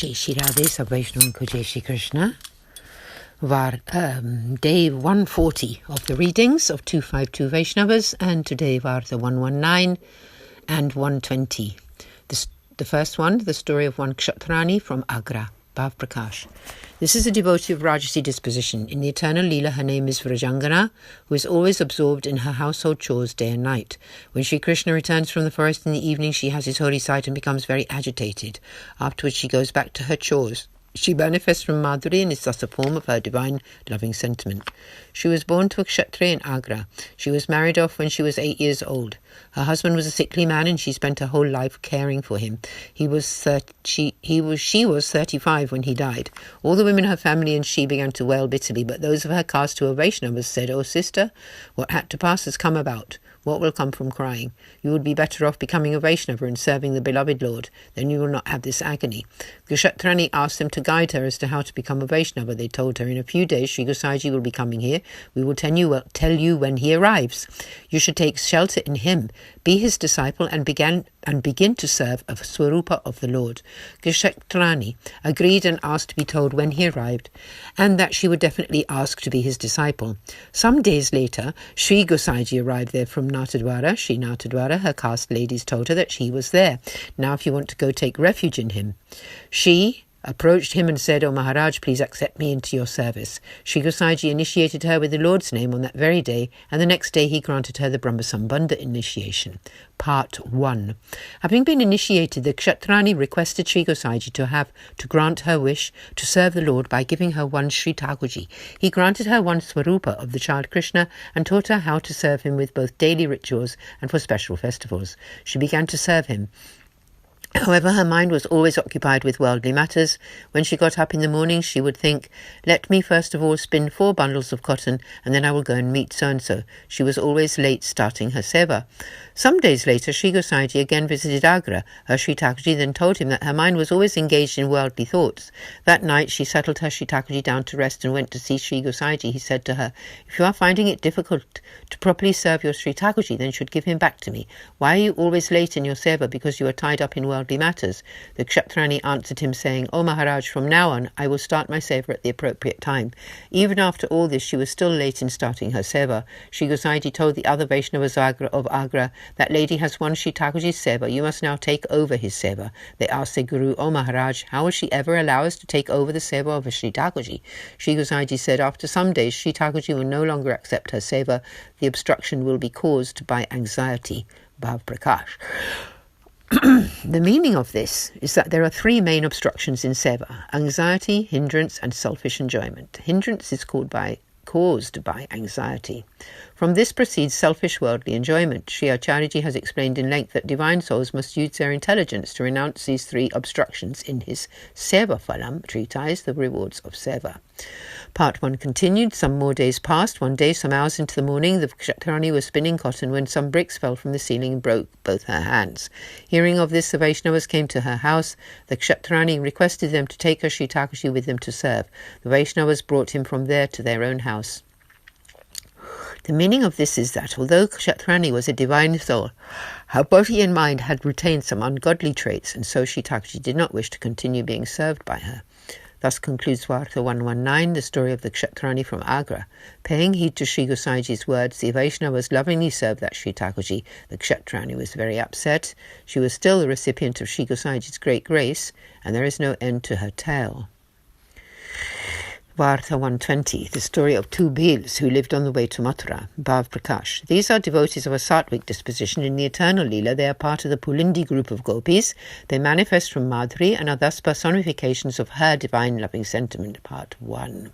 Jai Shri Radhe, Sab Vaishnav ko Jai Shri Krishna. Day 140 of the readings of 252 Vaishnavas, and today Varta 119 and 120. The first one, the story of one Kshatrani from Agra, Bhav Prakash. This is a devotee of Rajasi disposition. In the eternal Leela, her name is Vrajangana, who is always absorbed in her household chores day and night. When Sri Krishna returns from the forest in the evening, she has his holy sight and becomes very agitated. Afterwards, she goes back to her chores. She manifests from Madhuri and is thus a form of her divine loving sentiment. She was born to a Kshatriya in Agra. She was married off when she was 8 years old. Her husband was a sickly man, and she spent her whole life caring for him. She was 35 when he died. All the women in her family and she began to wail bitterly, but those of her caste who were Vaishnavas said, "O sister, what had to pass has come about. What will come from crying? You would be better off becoming a Vaishnava and serving the beloved Lord. Then you will not have this agony." The Kshatrani asked them to guide her as to how to become a Vaishnava. They told her, "In a few days, Sri Gosaiji will be coming here. We will tell you when he arrives. You should take shelter in him, be his disciple, and begin to serve a Swarupa of the Lord." Kshatrani agreed and asked to be told when he arrived, and that she would definitely ask to be his disciple. Some days later, Sri Gosaiji arrived there from Natadwara. Sri Natadwara, her caste ladies told her that he was there. Now if you want to go take refuge in him. She approached him and said, "O Maharaj, please accept me into your service." Sri Gosaiji initiated her with the Lord's name on that very day, and the next day he granted her the Brahmasambandha initiation. Part 1. Having been initiated, the Kshatrani requested Sri Gosaiji to grant her wish to serve the Lord by giving her one Sri Thakurji. He granted her one Swarupa of the child Krishna and taught her how to serve him with both daily rituals and for special festivals. She began to serve him. However, her mind was always occupied with worldly matters. When she got up in the morning, she would think, "Let me first of all spin 4 bundles of cotton, and then I will go and meet so-and-so." She was always late starting her seva. Some days later, Sri Gosaiji again visited Agra. Her Sri Thakurji then told him that her mind was always engaged in worldly thoughts. That night, she settled her Sri Thakurji down to rest and went to see Sri Gosaiji. He said to her, "If you are finding it difficult to properly serve your Sri Thakurji, then you should give him back to me. Why are you always late in your seva? Because you are tied up in worldly matters." The Kshatrani answered him, saying, "O Maharaj, from now on I will start my seva at the appropriate time." Even after all this, she was still late in starting her seva. Sri Gosaiji told the other Vaishnavas of Agra, "That lady has one Sri Thakurji's seva. You must now take over his seva." They asked their Guru, "O Maharaj, how will she ever allow us to take over the seva of a Sri Thakurji?" Sri Gosaiji said, "After some days, Sri Thakurji will no longer accept her seva. The obstruction will be caused by anxiety." Bhav Prakash. The meaning of this is that there are 3 main obstructions in seva: anxiety, hindrance, and selfish enjoyment. Hindrance is caused by anxiety. From this proceeds selfish worldly enjoyment. Sri Acharyaji has explained in length that divine souls must use their intelligence to renounce these 3 obstructions in his Seva Phalam treatise, The Rewards of Seva. Part 1 continued. Some more days passed. One day, some hours into the morning, the Kshatrani was spinning cotton when some bricks fell from the ceiling and broke both her hands. Hearing of this, the Vaishnavas came to her house. The Kshatrani requested them to take her Sri Thakurji with them to serve. The Vaishnavas brought him from there to their own house. The meaning of this is that although Kshatrani was a divine soul, her body and mind had retained some ungodly traits, and so Sri Thakurji did not wish to continue being served by her. Thus concludes Varta 119, the story of the Kshatrani from Agra. Paying heed to Sri Gosaiji's words, the Vaishnavas lovingly served that Sri Thakurji. The Kshatrani was very upset. She was still the recipient of Sri Gosaiji's great grace, and there is no end to her tale. Varta 120, the story of 2 Bhils who lived on the way to Mathura, Bhav Prakash. These are devotees of a Sattvic disposition. In the eternal Leela, they are part of the Pulindi group of gopis. They manifest from Madhuri and are thus personifications of her divine loving sentiment. Part 1.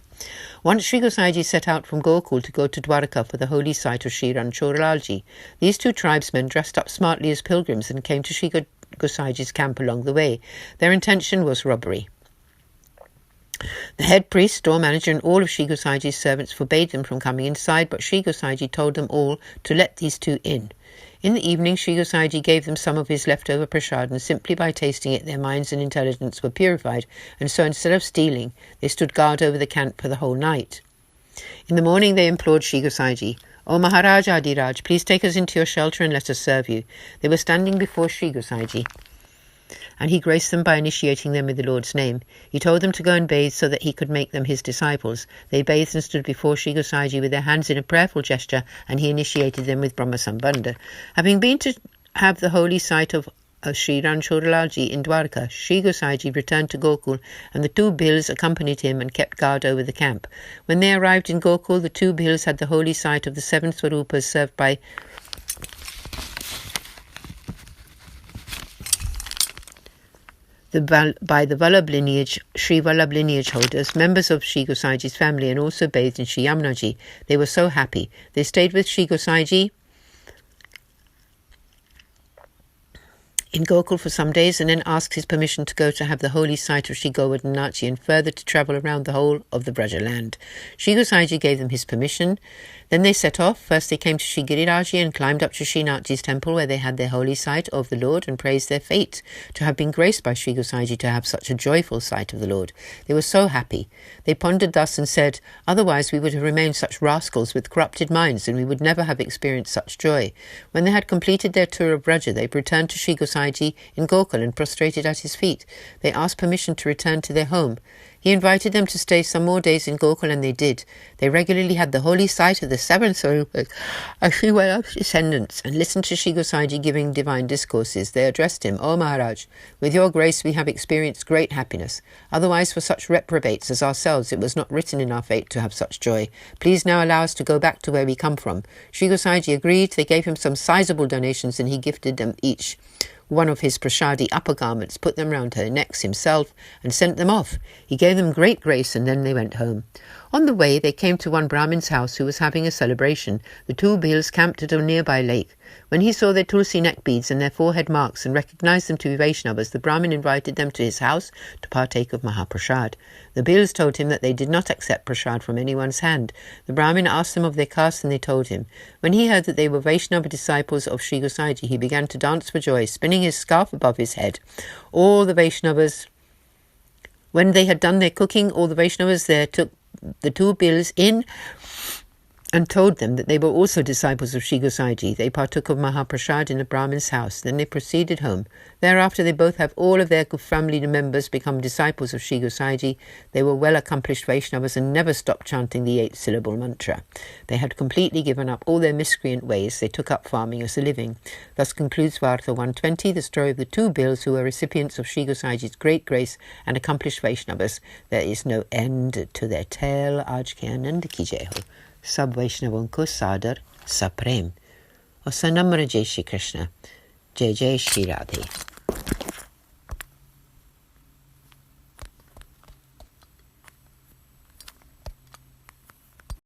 Once Sri Gosaiji set out from Gokul to go to Dwarka for the holy site of Sri Ranchorlalji. These 2 tribesmen dressed up smartly as pilgrims and came to Sri Gosaiji's camp along the way. Their intention was robbery. The head priest, store manager, and all of Sri Gosaiji's servants forbade them from coming inside, but Sri Gosaiji told them all to let these 2 in. In the evening, Sri Gosaiji gave them some of his leftover prasad, and simply by tasting it, their minds and intelligence were purified, and so instead of stealing, they stood guard over the camp for the whole night. In the morning, they implored Sri Gosaiji, "O Maharaj Adiraj, please take us into your shelter and let us serve you." They were standing before Sri Gosaiji. and he graced them by initiating them with the Lord's name. He told them to go and bathe so that he could make them his disciples. They bathed and stood before Sri Gosaiji with their hands in a prayerful gesture, and he initiated them with Brahma Sambandha. Having been to have the holy site of Sri Ranchodalalji in Dwarka, Sri Gosaiji returned to Gokul, and the two Bhils accompanied him and kept guard over the camp. When they arrived in Gokul, the two Bhils had the holy site of the 7 Swarupas served by the Vallabh lineage, Sri Vallabh lineage holders, members of Sri Gosaiji's family, and also bathed in Sri Yamunaji. They were so happy. They stayed with Sri Gosaiji in Gokul for some days, and then asked his permission to go to have the holy site of Sri Govardhanachi and further to travel around the whole of the Vraja land. Sri Gosaiji gave them his permission. Then they set off. First they came to Sri Giriraji and climbed up to Srinathji's temple, where they had their holy sight of the Lord, and praised their fate to have been graced by Sri Gosaiji to have such a joyful sight of the Lord. They were so happy. They pondered thus and said, otherwise we would have remained such rascals with corrupted minds, and we would never have experienced such joy. When they had completed their tour of Vraja, they returned to Sri Gosaiji in Gokul and prostrated at his feet. They asked permission to return to their home. He invited them to stay some more days in Gokul, and they did. They regularly had the holy sight of the 7 Swarupas as Sri Vallabh's descendants, and listened to Sri Gosaiji giving divine discourses. They addressed him, O Maharaj, with your grace we have experienced great happiness. Otherwise for such reprobates as ourselves it was not written in our fate to have such joy. Please now allow us to go back to where we come from. Sri Gosaiji agreed. They gave him some sizable donations, and he gifted them each one of his prasadi upper garments, put them round her necks himself, and sent them off. He gave them great grace, and then they went home. On the way they came to one Brahmin's house who was having a celebration. The two Bhils camped at a nearby lake. When he saw their tulsi neck beads and their forehead marks and recognized them to be Vaishnavas, the Brahmin invited them to his house to partake of Mahaprasad. The Bhils told him that they did not accept prasad from anyone's hand. The Brahmin asked them of their caste, and they told him. When he heard that they were Vaishnava disciples of Sri Gosaiji, he began to dance for joy, spinning his scarf above his head. All the Vaishnavas, when they had done their cooking, all the Vaishnavas there took the two Bhils in and told them that they were also disciples of Sri Gosaiji. They partook of Mahaprasad in the Brahmin's house. Then they proceeded home. Thereafter they both have all of their family members become disciples of Sri Gosaiji. They were well-accomplished Vaishnavas and never stopped chanting the 8-syllable mantra. They had completely given up all their miscreant ways. They took up farming as a living. Thus concludes Varta 120, the story of the two Bhils who were recipients of Sri Gosaiji's great grace and accomplished Vaishnavas. There is no end to their tale. Aaj ke Anand ki jai ho. सब वैष्णवों को सादर सप्रेम और सनम्र जय श्री कृष्ण जय जय श्री राधे।